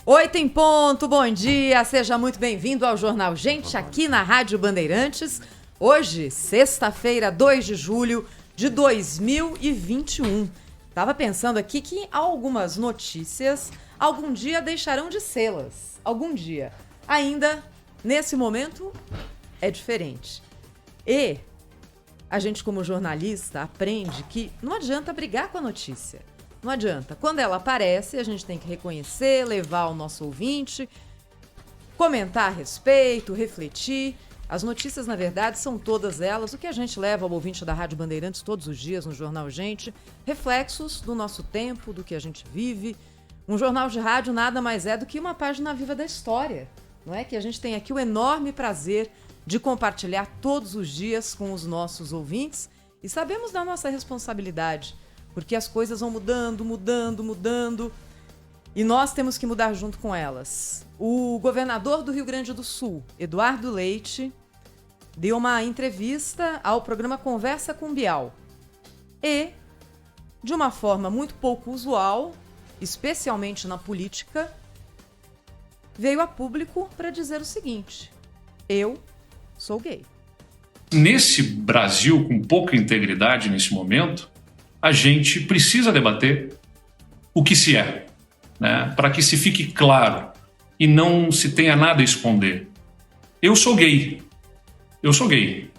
8 em ponto, bom dia, seja muito bem-vindo ao Jornal Gente, aqui na Rádio Bandeirantes. Hoje, sexta-feira, 2 de julho de 2021. Tava pensando aqui que algumas notícias algum dia deixarão de sê-las. Algum dia. Ainda, nesse momento, é diferente. E a gente, como jornalista, aprende que não adianta brigar com a notícia. Não adianta. Quando ela aparece, a gente tem que reconhecer, levar ao nosso ouvinte, comentar a respeito, refletir. As notícias, na verdade, são todas elas o que a gente leva ao ouvinte da Rádio Bandeirantes todos os dias no Jornal Gente. Reflexos do nosso tempo, do que a gente vive. Um jornal de rádio nada mais é do que uma página viva da história, não é? Que a gente tem aqui o enorme prazer de compartilhar todos os dias com os nossos ouvintes e sabemos da nossa responsabilidade. Porque as coisas vão mudando, e nós temos que mudar junto com elas. O governador do Rio Grande do Sul, Eduardo Leite, deu uma entrevista ao programa Conversa com Bial. E, de uma forma muito pouco usual, especialmente na política, veio a público para dizer o seguinte: eu sou gay. Nesse Brasil com pouca integridade nesse momento, a gente precisa debater o que se é, né? Para que se fique claro e não se tenha nada a esconder. Eu sou gay. Eu sou gay.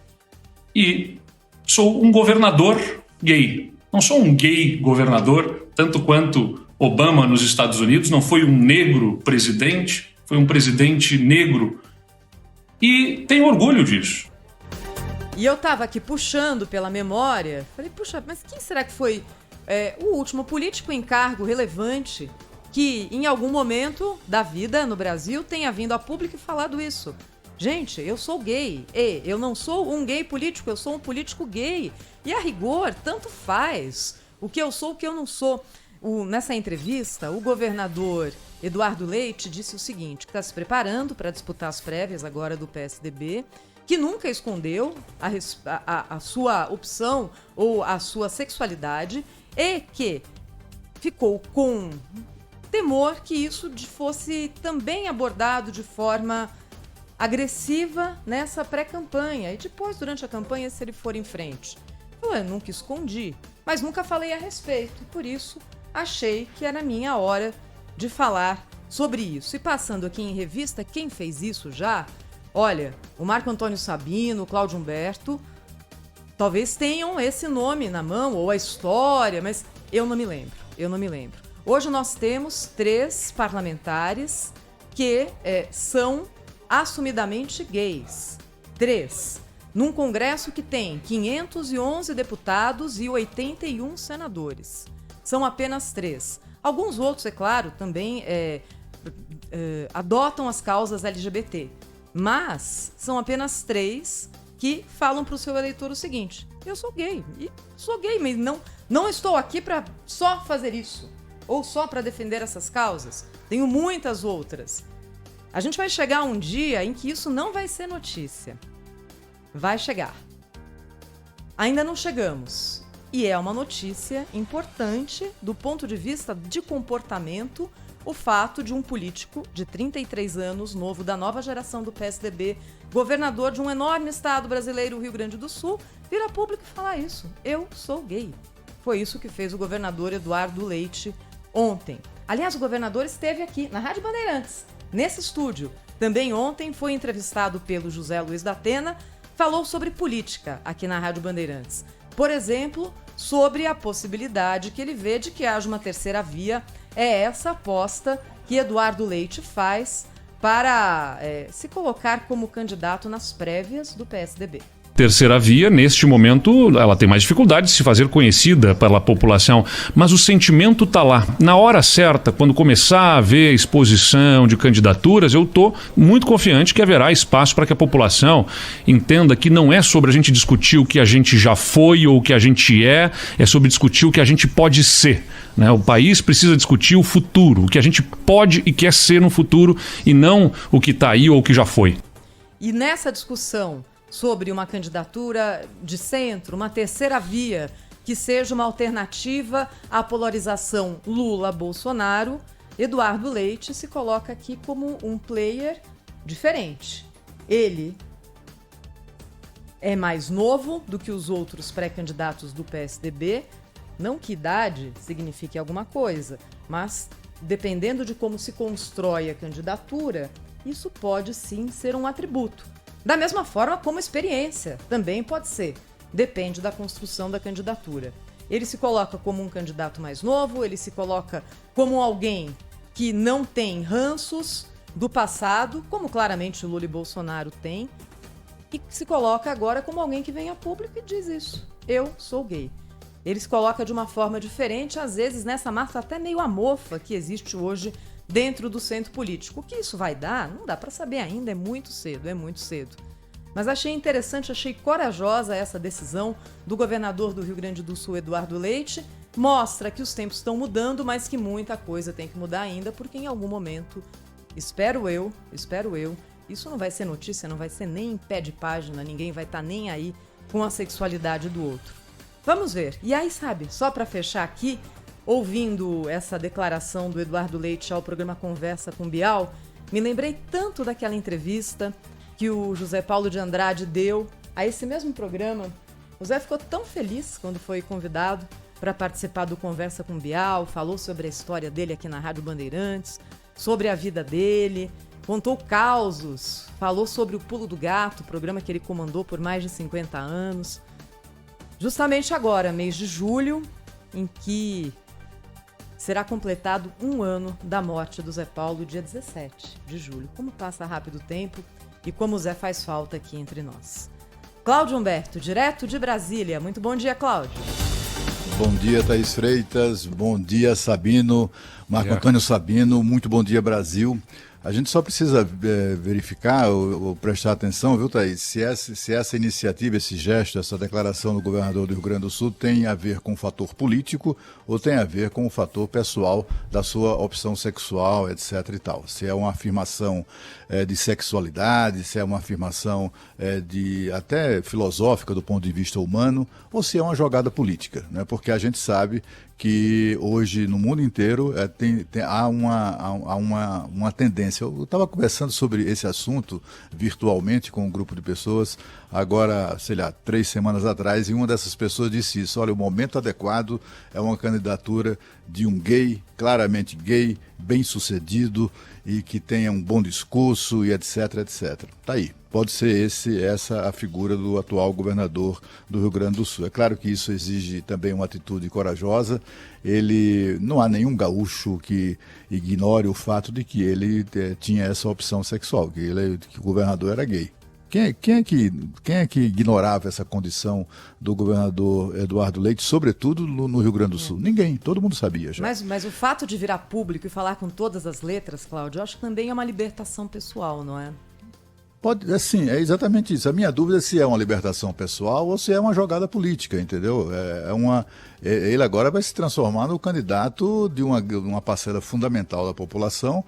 E sou um governador gay. Não sou um gay governador, tanto quanto Obama nos Estados Unidos não foi um negro presidente, foi um presidente negro. E tenho orgulho disso. E eu tava aqui puxando pela memória, falei, puxa, mas quem será que foi o último político em cargo relevante que em algum momento da vida no Brasil tenha vindo a público e falado isso? Gente, eu sou gay, eu não sou um gay político, eu sou um político gay. E a rigor, tanto faz o que eu sou, o que eu não sou. Nessa entrevista, o governador Eduardo Leite disse o seguinte, que está se preparando para disputar as prévias agora do PSDB, que nunca escondeu a sua opção ou a sua sexualidade e que ficou com temor que isso fosse também abordado de forma agressiva nessa pré-campanha e depois, durante a campanha, se ele for em frente. Eu nunca escondi, mas nunca falei a respeito e por isso achei que era minha hora de falar sobre isso. E passando aqui em revista, quem fez isso já... Olha, o Marco Antônio Sabino, o Cláudio Humberto, talvez tenham esse nome na mão, ou a história, mas eu não me lembro. Hoje nós temos 3 parlamentares que são assumidamente gays. 3. Num Congresso que tem 511 deputados e 81 senadores. São apenas 3. Alguns outros, é claro, também adotam as causas LGBT. Mas são apenas 3 que falam para o seu eleitor o seguinte: eu sou gay, mas não estou aqui para só fazer isso, ou só para defender essas causas. Tenho muitas outras. A gente vai chegar um dia em que isso não vai ser notícia. Vai chegar. Ainda não chegamos. E é uma notícia importante do ponto de vista de comportamento, o fato de um político de 33 anos, novo da nova geração do PSDB, governador de um enorme estado brasileiro, o Rio Grande do Sul, vir a público e falar isso. Eu sou gay. Foi isso que fez o governador Eduardo Leite ontem. Aliás, o governador esteve aqui na Rádio Bandeirantes, nesse estúdio. Também ontem foi entrevistado pelo José Luiz da Atena, falou sobre política aqui na Rádio Bandeirantes. Por exemplo, sobre a possibilidade que ele vê de que haja uma terceira via. É essa aposta que Eduardo Leite faz para se colocar como candidato nas prévias do PSDB. Terceira via, neste momento, ela tem mais dificuldade de se fazer conhecida pela população, mas o sentimento está lá. Na hora certa, quando começar a haver exposição de candidaturas, eu estou muito confiante que haverá espaço para que a população entenda que não é sobre a gente discutir o que a gente já foi ou o que a gente é sobre discutir o que a gente pode ser. Né? O país precisa discutir o futuro, o que a gente pode e quer ser no futuro e não o que está aí ou o que já foi. E nessa discussão sobre uma candidatura de centro, uma terceira via, que seja uma alternativa à polarização Lula-Bolsonaro, Eduardo Leite se coloca aqui como um player diferente. Ele é mais novo do que os outros pré-candidatos do PSDB, não que idade signifique alguma coisa, mas dependendo de como se constrói a candidatura, isso pode sim ser um atributo. Da mesma forma como experiência também pode ser, depende da construção da candidatura. Ele se coloca como um candidato mais novo, ele se coloca como alguém que não tem ranços do passado, como claramente o Lula e Bolsonaro têm, e se coloca agora como alguém que vem a público e diz isso: eu sou gay. Ele se coloca de uma forma diferente, às vezes nessa massa até meio amofa que existe hoje dentro do centro político. O que isso vai dar? Não dá para saber ainda, é muito cedo, é muito cedo. Mas achei interessante, achei corajosa essa decisão do governador do Rio Grande do Sul, Eduardo Leite. Mostra que os tempos estão mudando, mas que muita coisa tem que mudar ainda, porque em algum momento, espero eu, isso não vai ser notícia, não vai ser nem em pé de página, ninguém vai estar nem aí com a sexualidade do outro. Vamos ver. E aí, sabe, só para fechar aqui, ouvindo essa declaração do Eduardo Leite ao programa Conversa com Bial, me lembrei tanto daquela entrevista que o José Paulo de Andrade deu a esse mesmo programa. O Zé ficou tão feliz quando foi convidado para participar do Conversa com Bial, falou sobre a história dele aqui na Rádio Bandeirantes, sobre a vida dele, contou causos, falou sobre o Pulo do Gato, programa que ele comandou por mais de 50 anos. Justamente agora, mês de julho, em que será completado 1 ano da morte do Zé Paulo, dia 17 de julho. Como passa rápido o tempo e como o Zé faz falta aqui entre nós. Cláudio Humberto, direto de Brasília. Muito bom dia, Cláudio. Bom dia, Thaís Freitas. Bom dia, Sabino. Marco Antônio Sabino. Muito bom dia, Brasil. A gente só precisa verificar ou prestar atenção, viu, Thaís, se essa iniciativa, esse gesto, essa declaração do governador do Rio Grande do Sul tem a ver com o fator político ou tem a ver com o fator pessoal da sua opção sexual, etc. e tal. Se é uma afirmação de sexualidade, se é uma afirmação até filosófica do ponto de vista humano, ou se é uma jogada política, né? Porque a gente sabe que hoje no mundo inteiro há uma tendência. Eu estava conversando sobre esse assunto virtualmente com um grupo de pessoas, agora, 3 semanas atrás, e uma dessas pessoas disse isso: olha, o momento adequado é uma candidatura de um gay, claramente gay, bem-sucedido e que tenha um bom discurso e etc, etc. Tá aí. Pode ser essa a figura do atual governador do Rio Grande do Sul. É claro que isso exige também uma atitude corajosa. Não há nenhum gaúcho que ignore o fato de que ele tinha essa opção sexual, que o governador era gay. Quem é que ignorava essa condição do governador Eduardo Leite, sobretudo no Rio Grande do Sul? Ninguém, todo mundo sabia já. Mas o fato de virar público e falar com todas as letras, Cláudio, eu acho que também é uma libertação pessoal, não é? Sim, é exatamente isso. A minha dúvida é se é uma libertação pessoal ou se é uma jogada política, entendeu? Ele agora vai se transformar no candidato de uma parcela fundamental da população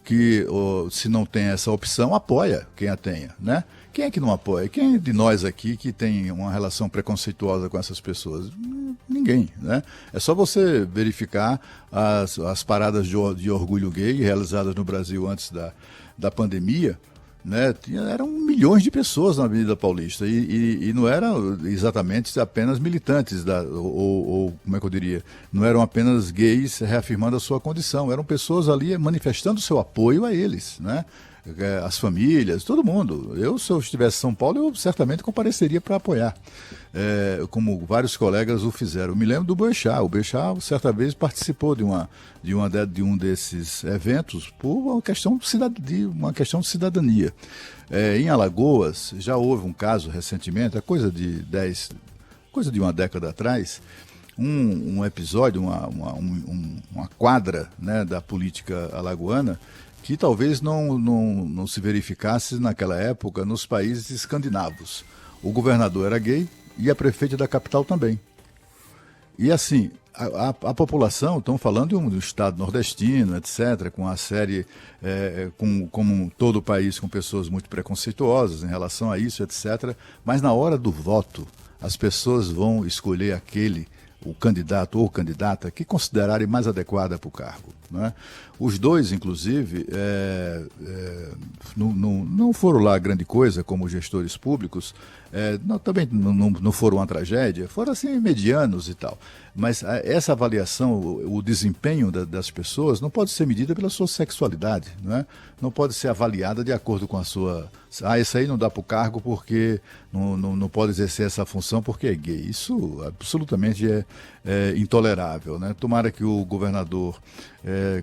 que, se não tem essa opção, apoia quem a tenha, né? Quem é que não apoia? Quem de nós aqui que tem uma relação preconceituosa com essas pessoas? Ninguém, né? É só você verificar as paradas de orgulho gay realizadas no Brasil antes da pandemia, né? Eram milhões de pessoas na Avenida Paulista e não eram exatamente apenas militantes ou como é que eu diria, não eram apenas gays reafirmando a sua condição, eram pessoas ali manifestando seu apoio a eles, né? As famílias, todo mundo. Se eu estivesse em São Paulo, eu certamente compareceria para apoiar, como vários colegas o fizeram. Eu me lembro do Boechat. O Boechat, certa vez, participou de um desses eventos por uma questão de cidadania. Em Alagoas, já houve um caso recentemente, coisa de uma década atrás, um episódio, uma quadra, né, da política alagoana, que talvez não se verificasse naquela época nos países escandinavos. O governador era gay e a prefeita da capital também. E assim, a população, estão falando de um estado nordestino, etc., com a série, como todo o país, com pessoas muito preconceituosas em relação a isso, etc., mas na hora do voto, as pessoas vão escolher o candidato ou candidata que considerarem mais adequada para o cargo. né? Os dois, inclusive, não foram lá grande coisa como gestores públicos, também não foram uma tragédia, foram assim medianos e tal. Mas essa avaliação, o desempenho das pessoas não pode ser medida pela sua sexualidade, né? Não pode ser avaliada de acordo com a sua... esse aí não dá para o cargo porque não pode exercer essa função porque é gay. Isso absolutamente é intolerável, né? Tomara que o governador,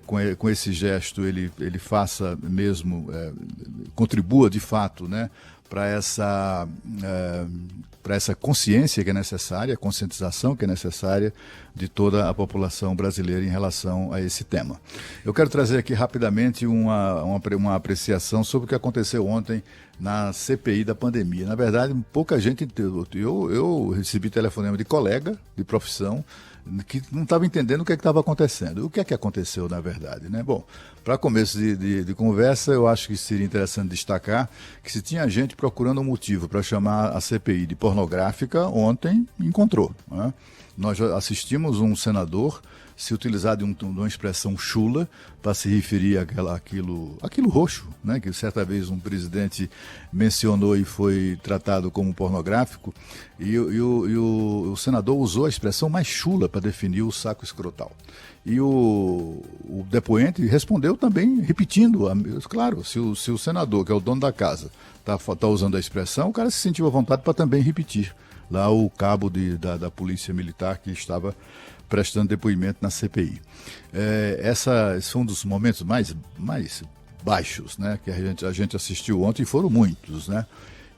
com esse gesto, ele faça mesmo, contribua de fato, né, para essa consciência que é necessária, a conscientização que é necessária de toda a população brasileira em relação a esse tema. Eu quero trazer aqui rapidamente uma apreciação sobre o que aconteceu ontem na CPI da pandemia. Na verdade, pouca gente entendeu. Eu recebi telefonema de colega de profissão que não estava entendendo o que estava acontecendo. O que é que aconteceu, na verdade, né? Bom, para começo de conversa, eu acho que seria interessante destacar que se tinha gente procurando um motivo para chamar a CPI de pornográfica, ontem encontrou, né? Nós já assistimos um senador se utilizar de uma expressão chula para se referir àquilo roxo, né, que certa vez um presidente mencionou e foi tratado como pornográfico, e o senador usou a expressão mais chula para definir o saco escrotal. E o depoente respondeu também repetindo, claro, se o senador, que é o dono da casa, tá usando a expressão, o cara se sentiu à vontade para também repetir. Lá o cabo da polícia militar que estava prestando depoimento na CPI. Esse foi um dos momentos mais baixos, né, que a gente assistiu ontem, e foram muitos, né?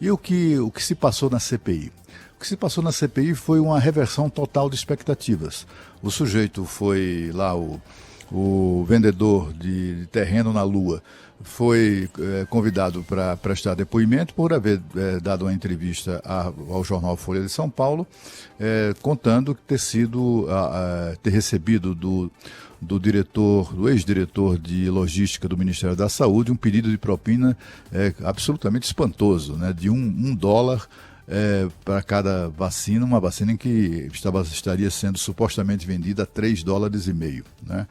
E o que se passou na CPI? O que se passou na CPI foi uma reversão total de expectativas. O sujeito foi lá, o vendedor de terreno na Lua, foi convidado para prestar depoimento por haver dado uma entrevista ao jornal Folha de São Paulo, contando ter recebido do ex-diretor de logística do Ministério da Saúde um pedido de propina absolutamente espantoso, né, de $1 para cada vacina, uma vacina em que estaria sendo supostamente vendida a $3,5, né?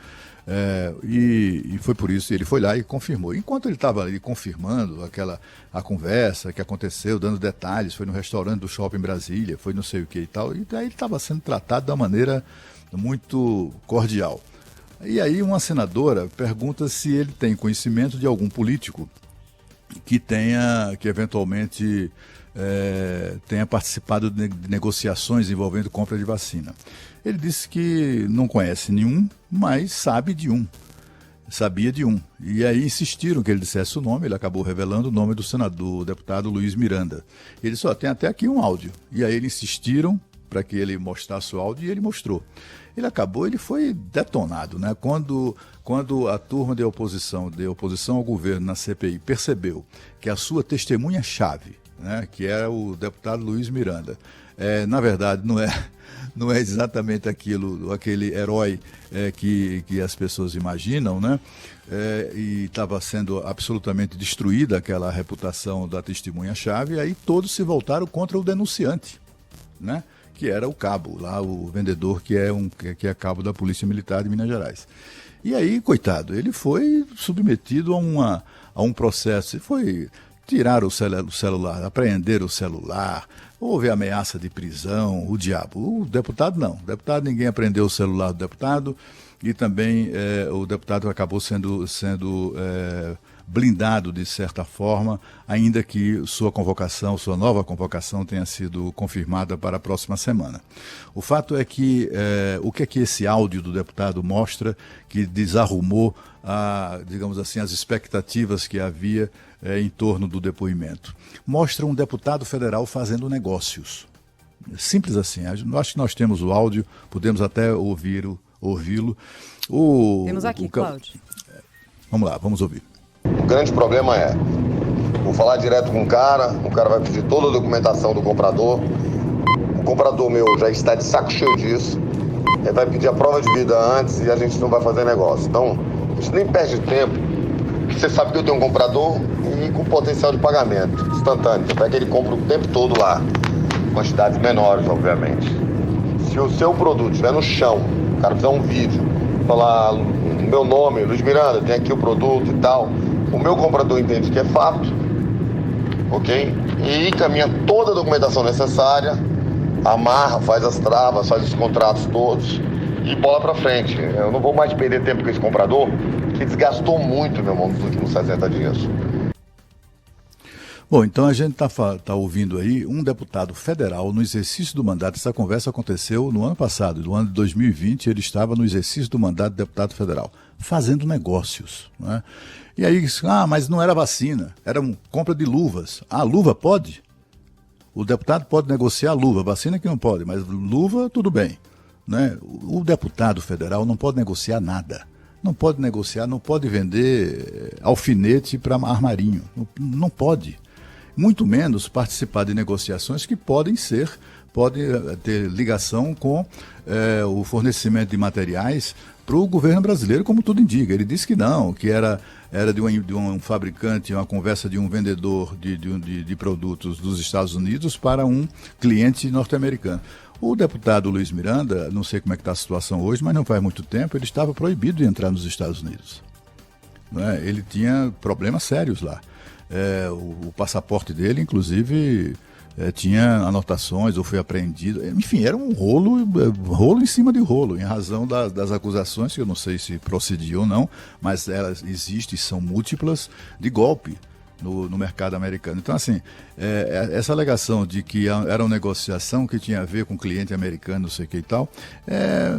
E foi por isso, ele foi lá e confirmou. Enquanto ele estava ali confirmando a conversa que aconteceu, dando detalhes, foi no restaurante do Shopping Brasília, foi não sei o que e tal, e daí ele estava sendo tratado de uma maneira muito cordial. E aí uma senadora pergunta se ele tem conhecimento de algum político que eventualmente tenha participado de negociações envolvendo compra de vacina. Ele disse que não conhece nenhum, mas sabia de um. E aí insistiram que ele dissesse o nome, ele acabou revelando o nome do deputado Luiz Miranda. Ele disse, tem até aqui um áudio. E aí eles insistiram para que ele mostrasse o áudio e ele mostrou. Ele foi detonado, né? Quando a turma de oposição ao governo na CPI percebeu que a sua testemunha-chave, né, que era o deputado Luiz Miranda, na verdade não é exatamente aquele herói que as pessoas imaginam, né? E estava sendo absolutamente destruída aquela reputação da testemunha-chave, e aí todos se voltaram contra o denunciante, né? Que era o cabo, lá o vendedor que é cabo da Polícia Militar de Minas Gerais. E aí, coitado, ele foi submetido a um processo, tirar o celular, apreender o celular, houve ameaça de prisão, o diabo. O deputado não. O deputado, ninguém apreendeu o celular do deputado, e também o deputado acabou sendo blindado de certa forma, ainda que sua nova convocação tenha sido confirmada para a próxima semana. O fato é que o que é que esse áudio do deputado mostra que desarrumou, digamos assim, as expectativas que havia em torno do depoimento? Mostra um deputado federal fazendo negócios. Simples assim. Acho que nós temos o áudio, podemos até ouvi-lo. Temos aqui, Cláudio. Vamos lá, vamos ouvir. O grande problema vou falar direto com o cara vai pedir toda a documentação do comprador. O comprador meu já está de saco cheio disso. Ele vai pedir a prova de vida antes e a gente não vai fazer negócio. Então, a gente nem perde tempo. Você sabe que eu tenho um comprador e com potencial de pagamento instantâneo. Até que ele compra o tempo todo lá. Quantidades menores, obviamente. Se o seu produto estiver no chão, o cara fizer um vídeo, falar meu nome, Luiz Miranda, tem aqui o produto e tal. O meu comprador entende que é fato, ok? E encaminha toda a documentação necessária, amarra, faz as travas, faz os contratos todos e bola pra frente. Eu não vou mais perder tempo com esse comprador, que desgastou muito, meu irmão, nos últimos 60 dias. Bom, então a gente tá ouvindo aí um deputado federal no exercício do mandato. Essa conversa aconteceu no ano passado, no ano de 2020, ele estava no exercício do mandato de deputado federal, fazendo negócios, né? E aí, mas não era vacina, era compra de luvas. Luva pode? O deputado pode negociar luva, vacina que não pode, mas luva tudo bem, né? O deputado federal não pode negociar nada. Não pode negociar, não pode vender alfinete para armarinho, não pode. Muito menos participar de negociações que podem ter ligação com o fornecimento de materiais para o governo brasileiro, como tudo indica. Ele disse que não, que era de um fabricante, uma conversa de um vendedor de produtos dos Estados Unidos para um cliente norte-americano. O deputado Luiz Miranda, não sei como é que está a situação hoje, mas não faz muito tempo, ele estava proibido de entrar nos Estados Unidos. Né? Ele tinha problemas sérios lá. O passaporte dele, inclusive, tinha anotações ou foi apreendido. Enfim, era um rolo em cima de rolo, em razão das acusações, que eu não sei se procediam ou não, mas elas existem, são múltiplas, de golpe no mercado americano. Então, assim, essa alegação de que era uma negociação que tinha a ver com cliente americano, não sei o que e tal, é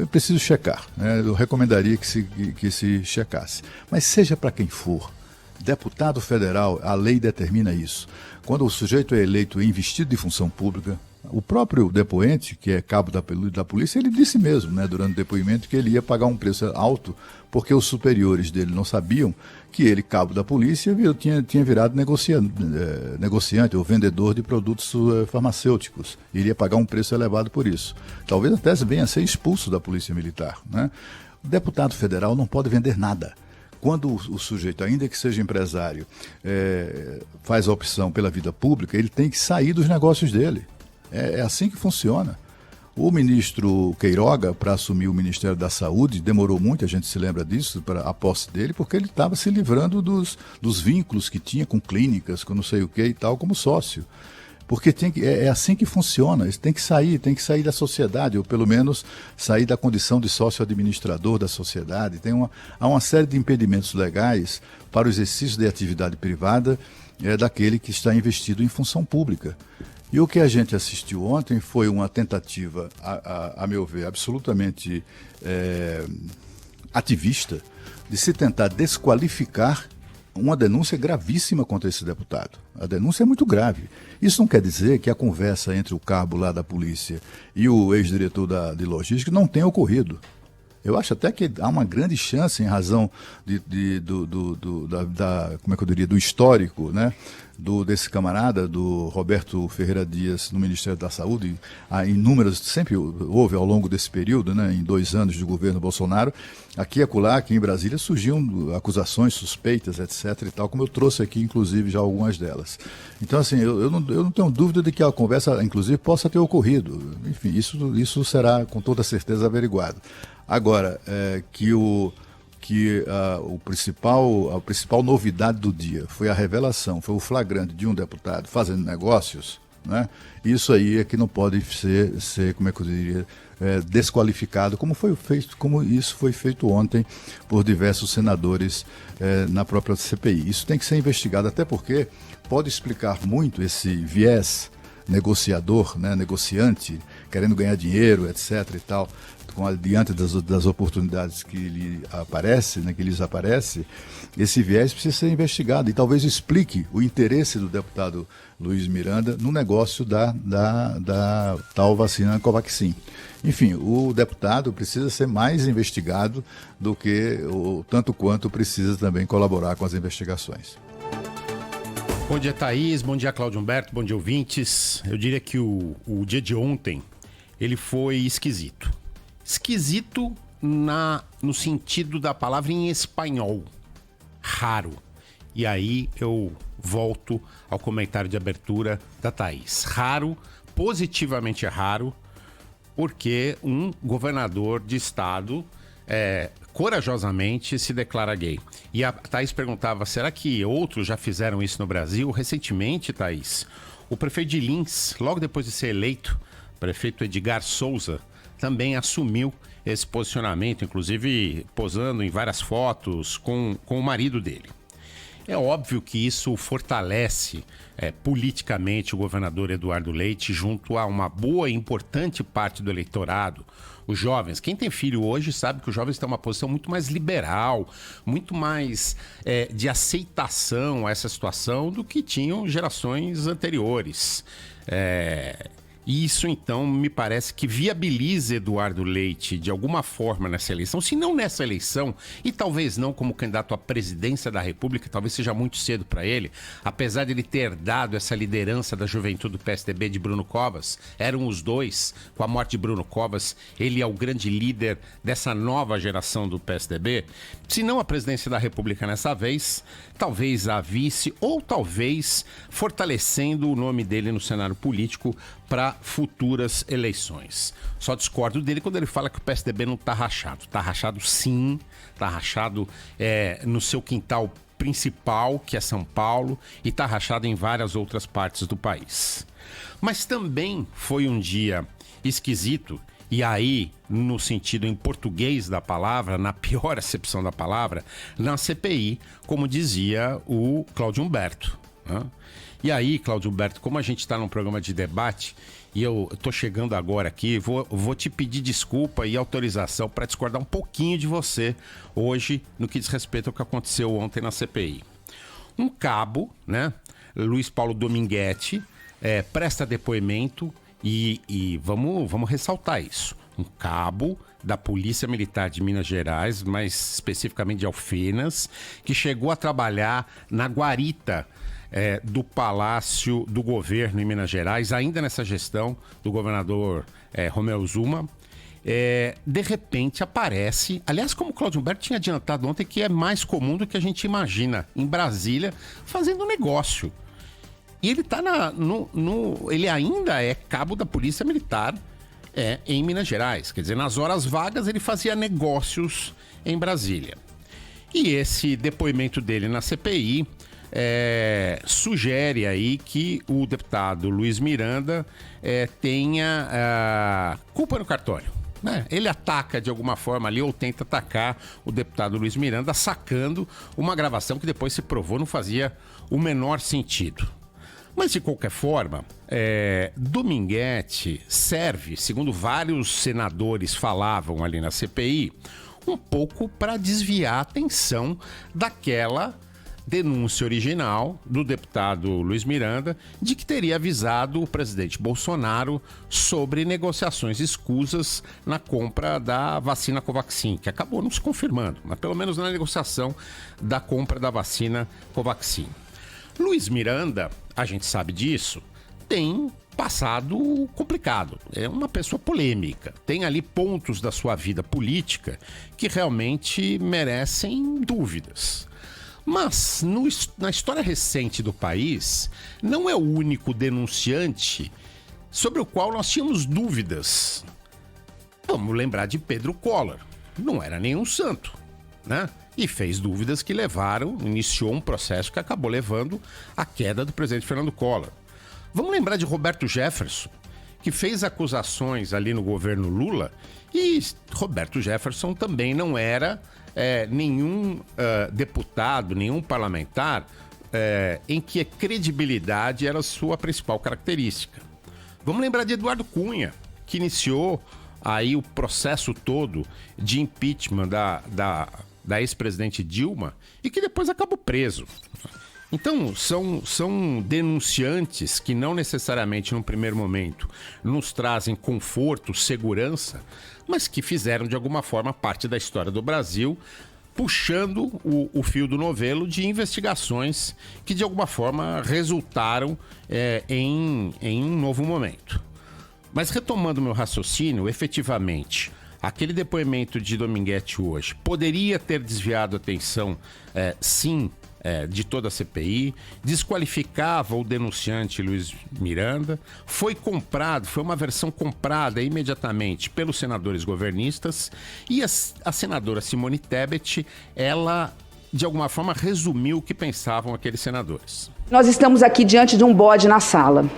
preciso checar. Né? Eu recomendaria que se checasse. Mas seja para quem for, deputado federal, a lei determina isso. Quando o sujeito é eleito e investido de função pública, o próprio depoente, que é cabo da polícia, ele disse mesmo, né, durante o depoimento, que ele ia pagar um preço alto porque os superiores dele não sabiam que ele, cabo da polícia, tinha virado negociante ou vendedor de produtos farmacêuticos. Iria pagar um preço elevado por isso. Talvez até venha a ser expulso da polícia militar. Né? O deputado federal não pode vender nada. Quando o sujeito, ainda que seja empresário, faz a opção pela vida pública, ele tem que sair dos negócios dele. É assim que funciona. O ministro Queiroga, para assumir o Ministério da Saúde, demorou muito, a gente se lembra disso, para a posse dele, porque ele estava se livrando dos vínculos que tinha com clínicas, com não sei o que e tal, como sócio. Porque é assim que funciona, tem que sair da sociedade, ou pelo menos sair da condição de sócio-administrador da sociedade. Há uma série de impedimentos legais para o exercício de atividade privada daquele que está investido em função pública. E o que a gente assistiu ontem foi uma tentativa, a meu ver, absolutamente ativista, de se tentar desqualificar uma denúncia gravíssima contra esse deputado. A denúncia é muito grave. Isso não quer dizer que a conversa entre o cabo lá da polícia e o ex-diretor de logística não tenha ocorrido. Eu acho até que há uma grande chance, em razão como é que eu diria, do histórico, né, desse camarada, do Roberto Ferreira Dias, no Ministério da Saúde. Há inúmeras, sempre houve ao longo desse período, né, em 2 anos de governo Bolsonaro, aqui e acolá, aqui em Brasília, surgiam acusações, suspeitas, etc. e tal, como eu trouxe aqui, inclusive, já algumas delas. Então, assim, eu não tenho dúvida de que a conversa, inclusive, possa ter ocorrido. Enfim, isso será com toda certeza averiguado. Agora, a principal novidade do dia foi a revelação, foi o flagrante de um deputado fazendo negócios, né? Isso aí é que não pode ser como é que eu diria, desqualificado, como isso foi feito ontem por diversos senadores na própria CPI. Isso tem que ser investigado, até porque pode explicar muito esse viés negociador, né, negociante, querendo ganhar dinheiro, etc. e tal, diante das oportunidades que lhes aparece, esse viés precisa ser investigado e talvez explique o interesse do deputado Luiz Miranda no negócio da tal vacina Covaxin. Enfim, o deputado precisa ser mais investigado do que, tanto quanto precisa também colaborar com as investigações. Bom dia, Thaís. Bom dia, Cláudio Humberto. Bom dia, ouvintes. Eu diria que o dia de ontem, ele foi esquisito. Esquisito no sentido da palavra em espanhol. Raro. E aí eu volto ao comentário de abertura da Thaís. Raro, positivamente raro, porque um governador de estado corajosamente se declara gay. E a Thaís perguntava, será que outros já fizeram isso no Brasil? Recentemente, Thaís, o prefeito de Lins, logo depois de ser eleito, o prefeito Edgar Souza, também assumiu esse posicionamento, inclusive posando em várias fotos com o marido dele. É óbvio que isso fortalece politicamente o governador Eduardo Leite junto a uma boa e importante parte do eleitorado. Os jovens, quem tem filho hoje sabe que os jovens têm uma posição muito mais liberal, muito mais de aceitação a essa situação do que tinham gerações anteriores. Isso, então, me parece que viabiliza Eduardo Leite de alguma forma nessa eleição, se não nessa eleição, e talvez não como candidato à presidência da República, talvez seja muito cedo para ele, apesar de ele ter dado essa liderança da juventude do PSDB de Bruno Covas, eram os dois, com a morte de Bruno Covas, ele é o grande líder dessa nova geração do PSDB, se não a presidência da República nessa vez, talvez a vice, ou talvez fortalecendo o nome dele no cenário político para futuras eleições. Só discordo dele quando ele fala que o PSDB não está rachado. Está rachado sim, está rachado no seu quintal principal, que é São Paulo, e está rachado em várias outras partes do país. Mas também foi um dia esquisito, e aí, no sentido em português da palavra, na pior acepção da palavra, na CPI, como dizia o Cláudio Humberto, né? E aí, Cláudio Humberto, como a gente está num programa de debate e eu estou chegando agora aqui, vou te pedir desculpa e autorização para discordar um pouquinho de você hoje no que diz respeito ao que aconteceu ontem na CPI. Um cabo, né, Luiz Paulo Dominguete, presta depoimento e vamos ressaltar isso. Um cabo da Polícia Militar de Minas Gerais, mais especificamente de Alfenas, que chegou a trabalhar na guarita do Palácio do Governo em Minas Gerais, ainda nessa gestão do governador Romeu Zuma, de repente aparece, aliás, como o Cláudio Humberto tinha adiantado ontem, que é mais comum do que a gente imagina, em Brasília, fazendo negócio. E ele tá ele ainda é cabo da Polícia Militar em Minas Gerais. Quer dizer, nas horas vagas ele fazia negócios em Brasília. E esse depoimento dele na CPI sugere aí que o deputado Luiz Miranda tenha culpa no cartório. Ele ataca de alguma forma ali, ou tenta atacar o deputado Luiz Miranda, sacando uma gravação que depois se provou não fazia o menor sentido. Mas, de qualquer forma, Dominguete serve, segundo vários senadores falavam ali na CPI, um pouco para desviar a atenção daquela denúncia original do deputado Luiz Miranda de que teria avisado o presidente Bolsonaro sobre negociações escusas na compra da vacina Covaxin, que acabou não se confirmando, mas pelo menos na negociação da compra da vacina Covaxin. Luiz Miranda, a gente sabe disso, tem passado complicado, é uma pessoa polêmica, tem ali pontos da sua vida política que realmente merecem dúvidas. Mas na história recente do país, não é o único denunciante sobre o qual nós tínhamos dúvidas. Vamos lembrar de Pedro Collor, não era nenhum santo, né? E fez dúvidas que iniciou um processo que acabou levando à queda do presidente Fernando Collor. Vamos lembrar de Roberto Jefferson, que fez acusações ali no governo Lula, e Roberto Jefferson também não era nenhum deputado, nenhum parlamentar em que a credibilidade era a sua principal característica. Vamos lembrar de Eduardo Cunha, que iniciou aí o processo todo de impeachment da ex-presidente Dilma e que depois acabou preso. Então, são denunciantes que não necessariamente, num primeiro momento, nos trazem conforto, segurança, mas que fizeram, de alguma forma, parte da história do Brasil, puxando o fio do novelo de investigações que, de alguma forma, resultaram em um novo momento. Mas, retomando meu raciocínio, efetivamente, aquele depoimento de Dominguete hoje poderia ter desviado a atenção, sim, de toda a CPI, desqualificava o denunciante Luiz Miranda, foi uma versão comprada imediatamente pelos senadores governistas, e a senadora Simone Tebet, ela, de alguma forma, resumiu o que pensavam aqueles senadores. Nós estamos aqui diante de um bode na sala.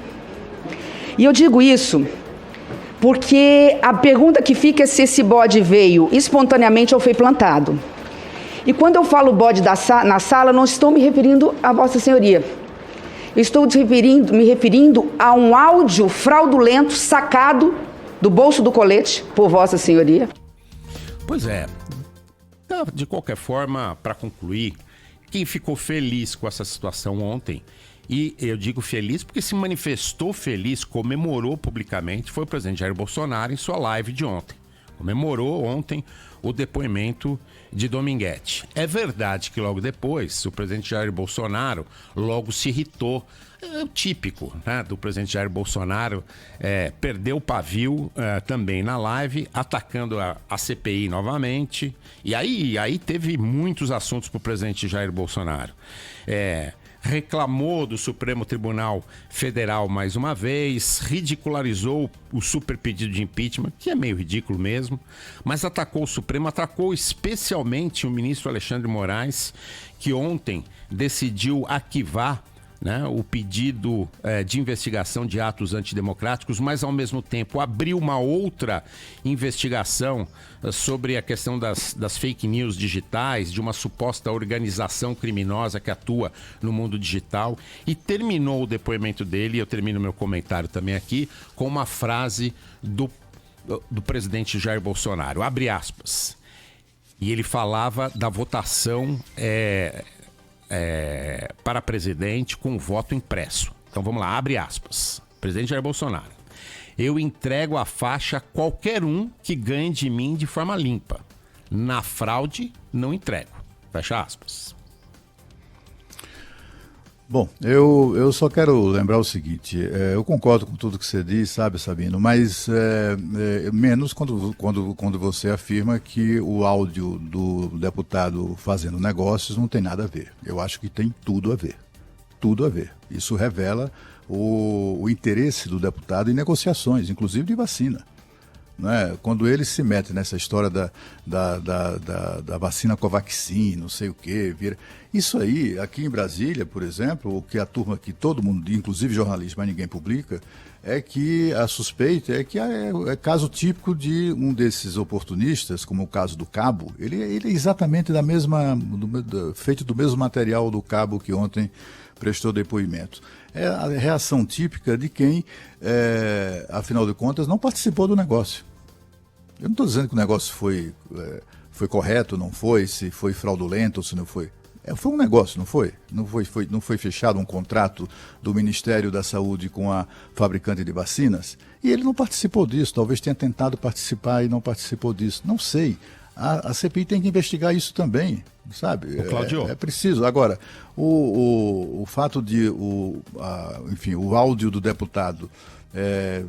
E eu digo isso porque a pergunta que fica é se esse bode veio espontaneamente ou foi plantado. E quando eu falo bode na sala, não estou me referindo a Vossa Senhoria. Eu estou me referindo a um áudio fraudulento sacado do bolso do colete por Vossa Senhoria. Pois é. De qualquer forma, para concluir, quem ficou feliz com essa situação ontem, e eu digo feliz porque se manifestou feliz, comemorou publicamente, foi o presidente Jair Bolsonaro em sua live de ontem. Comemorou ontem o depoimento de Dominguete. É verdade que logo depois o presidente Jair Bolsonaro logo se irritou. É o típico, né, do presidente Jair Bolsonaro, perdeu o pavio também na live, atacando a CPI novamente. E aí teve muitos assuntos para o presidente Jair Bolsonaro. Reclamou do Supremo Tribunal Federal mais uma vez, ridicularizou o super pedido de impeachment, que é meio ridículo mesmo, mas atacou o Supremo, atacou especialmente o ministro Alexandre Moraes, que ontem decidiu arquivar, né, o pedido de investigação de atos antidemocráticos, mas ao mesmo tempo abriu uma outra investigação sobre a questão das fake news digitais, de uma suposta organização criminosa que atua no mundo digital, e terminou o depoimento dele, e eu termino meu comentário também aqui, com uma frase do presidente Jair Bolsonaro, abre aspas, e ele falava da votação para presidente com voto impresso. Então vamos lá, abre aspas. Presidente Jair Bolsonaro. Eu entrego a faixa a qualquer um que ganhe de mim de forma limpa. Na fraude, não entrego. Fecha aspas. Bom, eu só quero lembrar o seguinte, eu concordo com tudo que você diz, sabe, Sabino, mas menos quando você afirma que o áudio do deputado fazendo negócios não tem nada a ver. Eu acho que tem tudo a ver. Tudo a ver. Isso revela o interesse do deputado em negociações, inclusive de vacina. Né? Quando ele se mete nessa história da vacina Covaxin, não sei o quê, isso aí, aqui em Brasília, por exemplo, o que a turma que todo mundo, inclusive jornalistas, mas ninguém publica, é que a suspeita é que é caso típico de um desses oportunistas, como o caso do Cabo, ele é exatamente feito do mesmo material do Cabo que ontem prestou depoimento. É a reação típica de quem, afinal de contas, não participou do negócio. Eu não estou dizendo que o negócio foi correto, não foi, se foi fraudulento ou se não foi. Foi um negócio, não foi? Não foi fechado um contrato do Ministério da Saúde com a fabricante de vacinas? E ele não participou disso, talvez tenha tentado participar e não participou disso. Não sei. A CPI tem que investigar isso também, sabe? Cláudio. É preciso. Agora, o fato de enfim, o áudio do deputado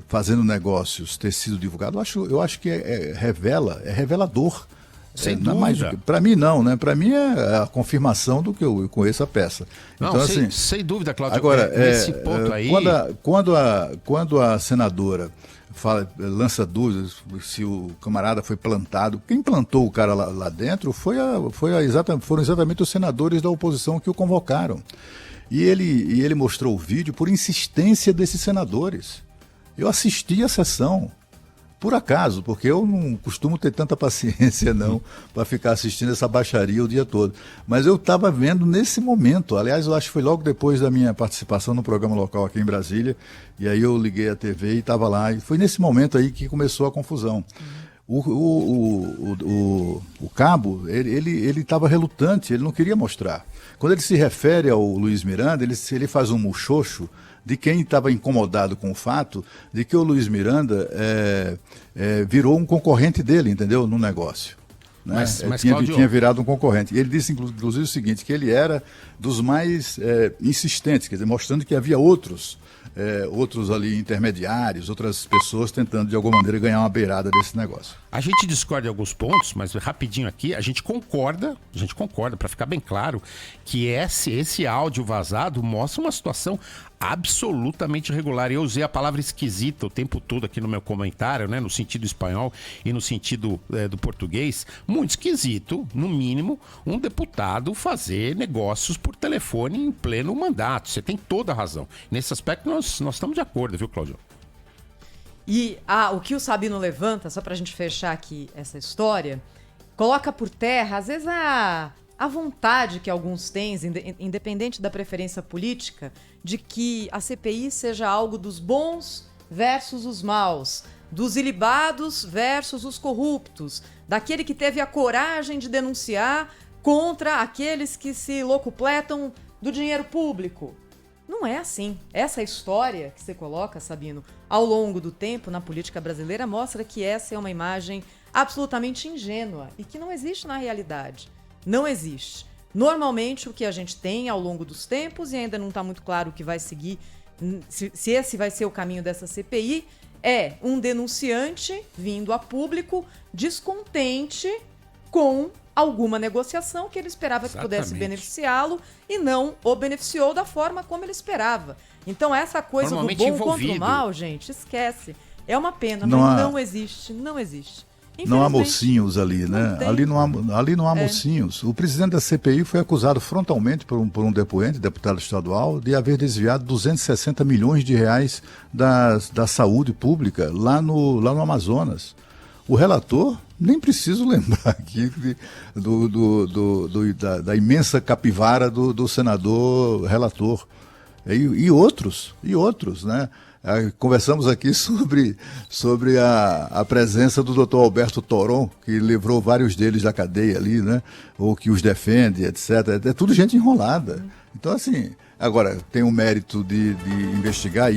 fazendo negócios ter sido divulgado, eu acho que é revelador. Sem dúvida. Para mim não, né? Para mim é a confirmação do que eu conheço a peça. Não, então, sem dúvida, Cláudio. Agora, nesse ponto aí... Quando a senadora lança dúvidas se o camarada foi plantado, quem plantou o cara lá dentro foram exatamente os senadores da oposição que o convocaram. E ele mostrou o vídeo por insistência desses senadores. Eu assisti a sessão. Por acaso, porque eu não costumo ter tanta paciência não para ficar assistindo essa baixaria o dia todo. Mas eu estava vendo nesse momento, aliás, eu acho que foi logo depois da minha participação no programa local aqui em Brasília, e aí eu liguei a TV e estava lá, e foi nesse momento aí que começou a confusão. O Cabo, ele estava relutante, ele não queria mostrar. Quando ele se refere ao Luiz Miranda, ele faz um muxoxo de quem estava incomodado com o fato de que o Luiz Miranda virou um concorrente dele, entendeu? No negócio. né? Mas Cláudio... tinha virado um concorrente. Ele disse, inclusive, o seguinte, que ele era dos mais insistentes, quer dizer, mostrando que havia outros ali intermediários, outras pessoas tentando, de alguma maneira, ganhar uma beirada desse negócio. A gente discorda em alguns pontos, mas rapidinho aqui, a gente concorda, para ficar bem claro, que esse áudio vazado mostra uma situação absolutamente irregular. Eu usei a palavra esquisita o tempo todo aqui no meu comentário, né, no sentido espanhol e no sentido do português. Muito esquisito, no mínimo, um deputado fazer negócios por telefone em pleno mandato. Você tem toda a razão. Nesse aspecto nós estamos de acordo, viu, Cláudio? E o que o Sabino levanta, só pra gente fechar aqui essa história, coloca por terra, às vezes, a vontade que alguns têm, independente da preferência política, de que a CPI seja algo dos bons versus os maus, dos ilibados versus os corruptos, daquele que teve a coragem de denunciar contra aqueles que se locupletam do dinheiro público. Não é assim. Essa história que você coloca, Sabino, ao longo do tempo na política brasileira mostra que essa é uma imagem absolutamente ingênua e que não existe na realidade. Não existe. Normalmente o que a gente tem ao longo dos tempos, e ainda não está muito claro o que vai seguir, se esse vai ser o caminho dessa CPI, é um denunciante vindo a público descontente com alguma negociação que ele esperava que pudesse beneficiá-lo e não o beneficiou da forma como ele esperava. Então essa coisa do bom contra o mal, gente, esquece. É uma pena, mas não existe, não existe. Não há mocinhos ali, né? Ali não há mocinhos. O presidente da CPI foi acusado frontalmente por um depoente, deputado estadual, de haver desviado 260 milhões de reais da saúde pública lá no Amazonas. O relator, nem preciso lembrar aqui da imensa capivara do senador relator. E outros, né? Conversamos aqui sobre a presença do Dr. Alberto Toron, que livrou vários deles da cadeia ali, né? Ou que os defende, etc. É tudo gente enrolada. Então, assim, agora, tem o mérito de investigar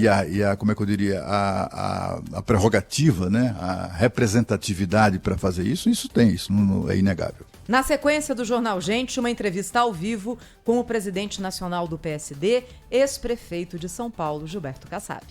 como é que eu diria, a prerrogativa, né? A representatividade para fazer isso tem, isso não é inegável. Na sequência do Jornal Gente, uma entrevista ao vivo com o presidente nacional do PSD, ex-prefeito de São Paulo, Gilberto Kassab.